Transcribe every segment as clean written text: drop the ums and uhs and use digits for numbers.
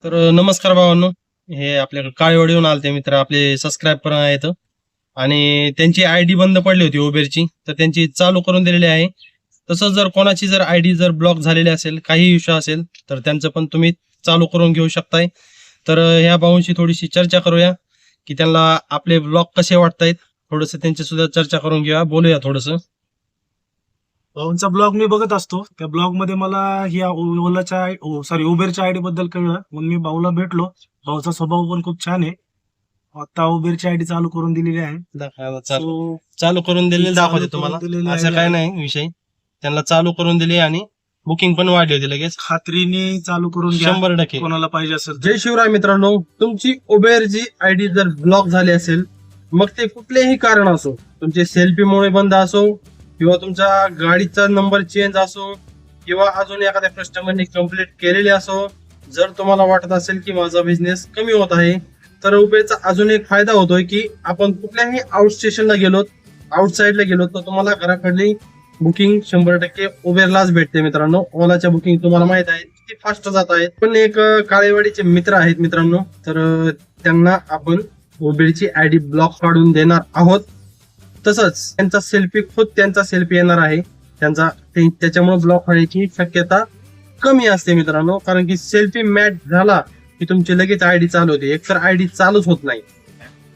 नमस्कार भावांनो. हे आपल्याकडे काळेवाडीहून आलते मित्र, आपले सबस्क्राईब आहेत आणि त्यांची आयडी बंद पडली होती उबेरची, तर त्यांची चालू करून दिलेली आहे. तसंच जर कोणाची जर आयडी जर ब्लॉक झालेली असेल, काही इश्यू असेल, तर त्यांचं पण तुम्ही चालू करून घेऊ शकताय. ह्या भाऊंशी थोडीशी चर्चा करूया की त्यांना आपले ब्लॉक कसे वाटतायत. थोडंसं त्यांची सुद्धा चर्चा करून घेऊया, बोलूया थोडंसं. भाऊंचा ब्लॉग मी बघत असतो. त्या ब्लॉग मध्ये मला ह्या उबेरच्या आयडी बद्दल कळलं, म्हणून मी भाऊला भेटलो. भाऊचा स्वभाव पण खूप छान आहे. आता उबेरची आयडी चालू करून दिलेली आहे. So, चालू करून दिलेली दाखवते चालू तुम्हाला, करून दिलेली असं आहे. काय नाही विषय. त्यांना चालू करून दिली आणि बुकिंग पण वाढली होती लगेच खात्रीने चालू करून घ्या 100%. कोणाला पाहिजे असेल तर. जय शिवराय मित्रांनो. तुमची उबेरची आयडी जर ब्लॉक झाली असेल, मग ते कुठलेही कारण असो, तुमचे सेल्फीमुळे बंद असो किंवा तुमच्या गाडीचा नंबर चेंज असो किंवा अजून एखाद्या कस्टमरने कंप्लीट केलेली असो, जर तुम्हाला वाटत असेल की माझा बिझनेस कमी होत आहे, तर उबेरचा अजून एक फायदा होतोय की आपण कुठल्याही आउट स्टेशनला गेलो, आउटसाईडला गेलो, तर तुम्हाला घराकडली बुकिंग 100% उबेरलाच भेटते मित्रांनो. ओलाच्या बुकिंग तुम्हाला माहित आहे किती फास्ट जात आहेत. पण एक काळेवाडीचे मित्र आहेत मित्रांनो, तर त्यांना आपण उबेरची आयडी ब्लॉक काढून देणार आहोत. तसंच त्यांचा सेल्फी येणार आहे त्याच्यामुळे ब्लॉक होण्याची शक्यता कमी असते मित्रांनो. कारण की सेल्फी मॅच झाला की तुमची लगेच आयडी चालू होते. एकतर आयडी चालूच होत नाही,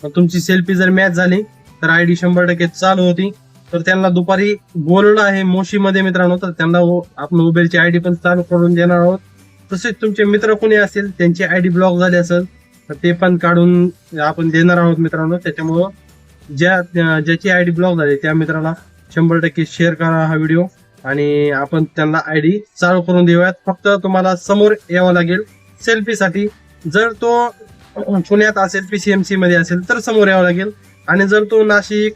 पण तुमची सेल्फी जर मॅच झाली तर आयडी 100% चालू होती. तर त्यांना दुपारी बोलवलं आहे मोशीमध्ये मित्रांनो, तर त्यांना आपण उबेरची आयडी पण चालू करून देणार आहोत. तसेच तुमचे मित्र कोणी असेल त्यांची आयडी ब्लॉक झाली असेल, तर ते पण काढून आपण देणार आहोत मित्रांनो. त्याच्यामुळं ज्याची आयडी ब्लॉक झाली त्या मित्राला 100% शेअर करा हा व्हिडिओ आणि आपण त्यांना आयडी चालू करून देऊयात. फक्त तुम्हाला समोर यावं लागेल सेल्फीसाठी. जर तो पुण्यात असेल, PCMC मध्ये असेल, तर समोर यावं लागेल. आणि जर तो नाशिक,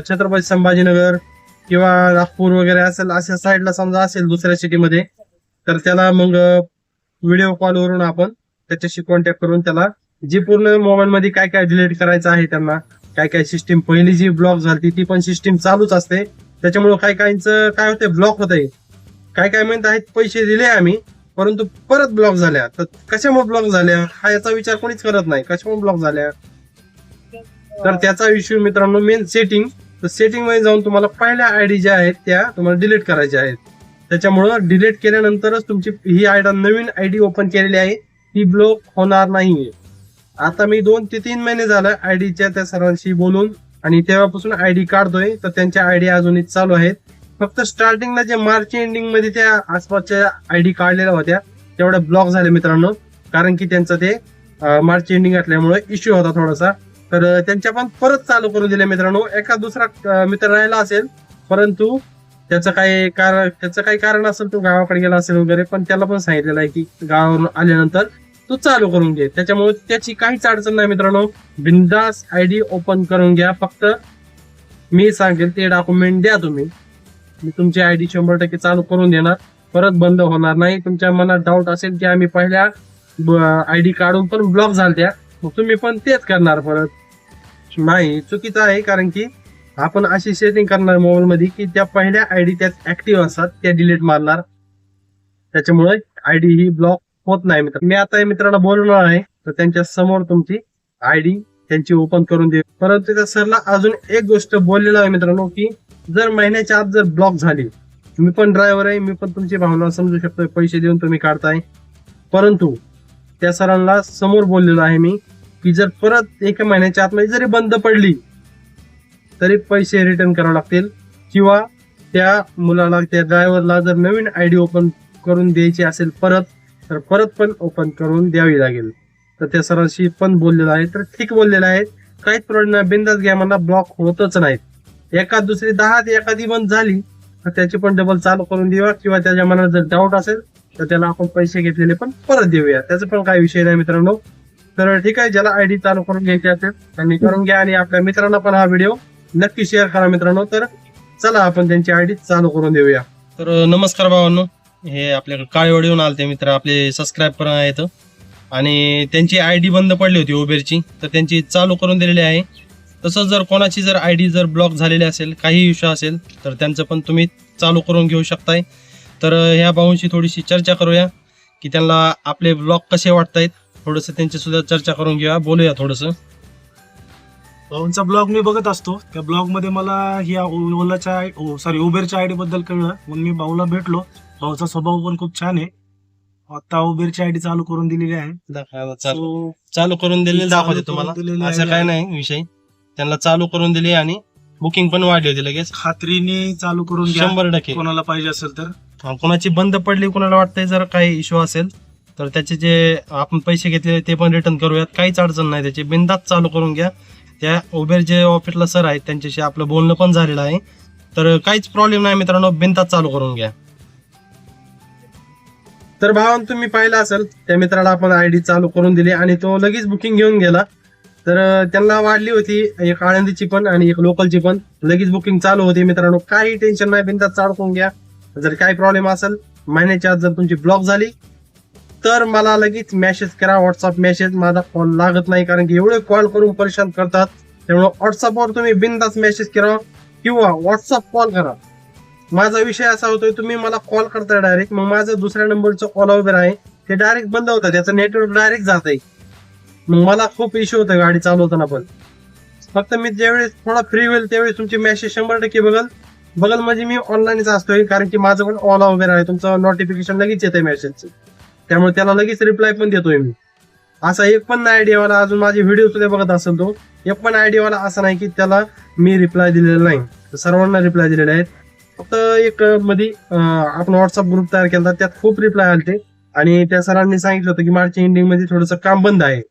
छत्रपती संभाजीनगर किंवा नागपूर वगैरे असेल, अशा साईडला समजा असेल दुसऱ्या सिटीमध्ये, तर त्याला मग व्हिडिओ कॉलवरून आपण त्याच्याशी कॉन्टॅक्ट करून त्याला जी पूर्ण मोबाईल मध्ये काय काय डिलीट करायचं आहे, त्यांना काय काय सिस्टीम पहिली जी ब्लॉक झाली ती पण सिस्टीम चालूच असते. त्याच्यामुळे काय काहींचं काय होते, ब्लॉक होत आहे. काय म्हणत आहेत पैसे दिले आम्ही, परंतु परत ब्लॉक झाल्या. तर कशामुळे ब्लॉक झाल्या हा याचा विचार कोणीच करत नाही, कशामुळे ब्लॉक झाल्या. तर त्याचा इश्यू मित्रांनो मेन सेटिंग. तर सेटिंग मध्ये जाऊन तुम्हाला पहिल्या आयडी ज्या आहेत त्या तुम्हाला डिलीट करायच्या आहेत. त्याच्यामुळं डिलीट केल्यानंतरच तुमची ही नवीन आयडी ओपन केलेली आहे ती ब्लॉक होणार नाहीये. आता मी 2 ते 3 महिने झालं आयडीच्या त्या सरांशी बोलून आणि तेव्हापासून आयडी काढतोय, तर त्यांच्या आयडी अजूनही चालू आहेत. फक्त स्टार्टिंगला जे मार्च एंडिंग मध्ये त्या आसपासच्या आयडी काढलेल्या होत्या तेवढ्या ब्लॉक झाल्या मित्रांनो. कारण की त्यांचं ते मार्च एंडिंग असल्यामुळे इश्यू होता थोडासा. तर त्यांच्या पण परत चालू करून दिल्या मित्रांनो. एका दुसरा मित्र राहिला असेल, परंतु त्याचं काही कारण असेल, तो गावाकडे गेला असेल वगैरे, पण त्याला पण सांगितलेलं आहे की गावावरून आल्यानंतर तो चालू करून घे. त्याच्यामुळे त्याची काहीच अडचण नाही मित्रांनो. बिंदास आयडी ओपन करून घ्या. फक्त मी सांगेल ते डॉक्युमेंट द्या तुम्ही, मी तुमची आयडी 100% चालू करून देणार, परत बंद होणार नाही. तुमच्या मनात डाऊट असेल की आम्ही पहिल्या आयडी काढून पण ब्लॉक झाल्या, मग तुम्ही पण तेच करणार परत. नाही, चुकीचं आहे. कारण की आपण अशी सेटिंग करणार मोबाईल मध्ये की त्या पहिल्या आयडी त्यात ऍक्टिव्ह असतात, त्या डिलीट मारणार. त्याच्यामुळे आयडी ही ब्लॉक होत नाही मित्र. मी आता मित्रांना बोलवणार आहे, तर त्यांच्या समोर तुमची आयडी त्यांची ओपन करून दे. परंतु त्या सरला अजून एक गोष्ट बोललेलं आहे मित्रांनो की जर महिन्याच्या आत जर ब्लॉक झाली, मी पण ड्रायव्हर आहे, मी पण तुमची भावना समजू शकतो, पैसे देऊन तुम्ही काढताय, परंतु त्या सरांना समोर बोललेलो आहे मी की जर परत 1 महिन्याच्या आतमध्ये जरी बंद पडली तरी पैसे रिटर्न करावे लागतील, किंवा त्या मुलाला, त्या ड्रायव्हरला जर नवीन आयडी ओपन करून द्यायची असेल तर परत पण ओपन करून द्यावी लागेल. तर त्या सरांशी पण बोललेलं आहे. तर ठीक बोललेलं आहे, काहीच प्रॉब्लेम नाही, बिंदास घ्या, मला ब्लॉक होतच नाहीत. एखाद दुसरी 10 ते एखादी बंद झाली तर त्याची पण डबल चालू करून देऊया, किंवा त्याच्या मनात जर डाऊट असेल तर त्याला आपण पैसे घेतलेले पण परत देऊया. त्याचा पण काही विषय नाही मित्रांनो. तर ठीक आहे, ज्याला आयडी चालू करून घ्यायची असेल त्यांनी करून घ्या आणि आपल्या मित्रांना पण हा व्हिडिओ नक्की शेअर करा मित्रांनो. तर चला आपण त्यांची आयडी चालू करून देऊया. नमस्कार भावांनो. हे आपल्याकडे काळेवाडीहून आलते मित्र, आपले सबस्क्राईब आहेत आणि त्यांची आयडी बंद पडली होती उबेरची, तर त्यांची चालू करून दिलेली आहे. तसंच जर कोणाची जर आयडी जर ब्लॉक झालेली असेल, काही इश्यू असेल, तर त्यांचं पण तुम्ही चालू करून घेऊ शकताय. ह्या भाऊंशी थोडीशी चर्चा करूया की त्यांना आपले ब्लॉक कसे वाटतायत. थोडस त्यांची सुद्धा चर्चा करून घेऊया, बोलूया थोडस. भाऊंचा ब्लॉग मी बघत असतो. त्या ब्लॉग मध्ये मला ह्या उबेरच्या आयडी बद्दल कळलं, म्हणून मी भाऊला भेटलो. भाऊचा स्वभाव पण खूप छान आहे. आता उबेरची आयडी चालू करून दिलेली आहे. So, चालू करून दिलेली दाखवते चालू तुम्हाला, करून दिलेली असं आहे. काय नाही विषय. त्यांना चालू करून दिली आणि बुकिंग पण वाढली होती लगेच खात्रीने चालू करून घ्या 100%. कोणाला पाहिजे असेल तर. कोणाची बंद पडली, कोणाला वाटतंय जर काही इश्यू असेल तर त्याचे जे आपण पैसे घेतले ते पण रिटर्न करूयात, काहीच अडचण नाही त्याची. बिनधास्त चालू करून घ्या. त्या उबेर जे ऑफिसला सर आहेत त्यांच्याशी आपलं बोलणं पण झालेलं आहे, तर काहीच प्रॉब्लेम नाही मित्रांनो, बिनधास्त चालू करून घ्या. तर भावान तुम्ही पाहिलं असेल, त्या मित्राला आपण आयडी चालू करून दिली आणि तो लगेच बुकिंग घेऊन गेला. तर त्यांना वाढली होती एक आळंदीची पण आणि एक लोकलची पण, लगेच बुकिंग चालू होती मित्रांनो. काही टेन्शन नाही, बिनधास्त चालू करून घ्या. जर काही प्रॉब्लेम असेल महिन्याच्या आत जर तुमची ब्लॉक झाली तर मला लगेच मेसेज करा, व्हॉट्सअप मेसेज. माझा कॉल लागत नाही कारण की एवढे कॉल करून परेशान करतात, त्यामुळे व्हॉट्सअपवर तुम्ही बिनधास्त मेसेज करा किंवा व्हॉट्सअप कॉल करा. माझा विषय असा होतोय, तुम्ही मला कॉल करता डायरेक्ट, मग माझं दुसऱ्या नंबरचं कॉल वगैरे आहे ते डायरेक्ट बंद होतं, त्याचं नेटवर्क डायरेक्ट जात आहे. मग मला खूप इश्यू होतं गाडी चालवताना. पण फक्त मी ज्यावेळेस थोडा फ्री होईल त्यावेळेस तुमची मेसेज 100% बघल म्हणजे मी ऑनलाईनच असतोय, कारण की माझं पण ओला वगैरे आहे, तुमचं नोटिफिकेशन लगेच येतंय मेसेजचं, त्यामुळे त्याला लगेच रिप्लाय पण देतोय मी. असा एक पण नाही आयडियावाला, अजून माझे व्हिडिओ सुद्धा बघत असेल तो, एक पण आयडियावाला असा नाही की त्याला मी रिप्लाय दिलेला नाही. सर्वांना रिप्लाय दिलेले आहेत. फक्त एक मध्ये आपण व्हॉट्सअप ग्रुप तयार केला, त्यात खूप रिप्लाय आले आणि त्या सरांनी सांगितलं होतं की मार्च एंडिंग मध्ये थोडंसं काम बंद आहे,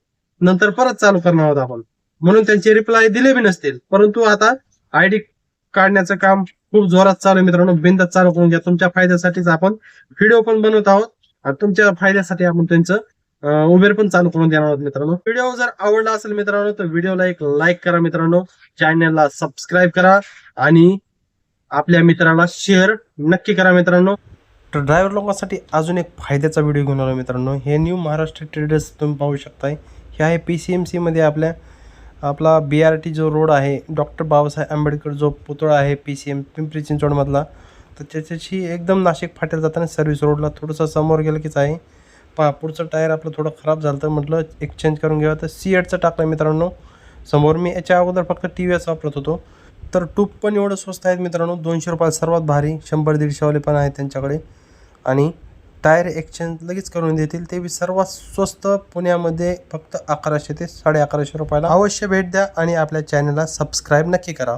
नंतर परत चालू करणार आहोत आपण, म्हणून त्यांचे रिप्लाय दिले बी नसतील. परंतु आता आयडी काढण्याचं काम खूप जोरात चालू आहे मित्रांनो, बिनधास्त चालू करून घ्या. तुमच्या फायद्यासाठीच आपण व्हिडिओ पण बनवत आहोत आणि तुमच्या फायद्यासाठी आपण त्यांचं उबेर पण चालू करून देणार आहोत मित्रांनो. व्हिडिओ जर आवडला असेल मित्रांनो तर व्हिडिओला एक लाईक करा मित्रांनो, चॅनलला सबस्क्राईब करा आणि आपल्या मित्राला शेअर नक्की करा मित्रांनो. तर ड्रायव्हर लोकांसाठी अजून एक फायद्याचा व्हिडिओ घेऊन आलो मित्रांनो. हे न्यू महाराष्ट्र ट्रेडर्स तुम्ही पाहू शकताय. हे आहे PCMC मध्ये आपला BRT जो रोड आहे, डॉक्टर बाबासाहेब आंबेडकर जो पुतळा आहे PCM पिंपरी चिंचवडमधला, तर त्याच्याशी एकदम नाशिक फाट्याला जाताना सर्व्हिस रोडला थोडंसं समोर गेलं कीच आहे. पहा पुढचं टायर आपलं थोडं खराब झालं तर म्हटलं एक्सचेंज करून घ्यावं, तर C8चं टाकलं मित्रांनो समोर. मी याच्या अगोदर फक्त TVS वापरत होतो. तर टूब पण एवढं स्वस्त आहेत मित्रांनो, 200 रुपयाला सर्वात भारी, 100-150 वाले पण आहेत त्यांच्याकडे. आणि टायर एक्सचेंज लगेच करून देतील, ते बी सर्वात स्वस्त पुण्यामध्ये फक्त 1100 ते 1150 रुपयाला. अवश्य भेट द्या आणि आपल्या चॅनलला सबस्क्राईब नक्की करा.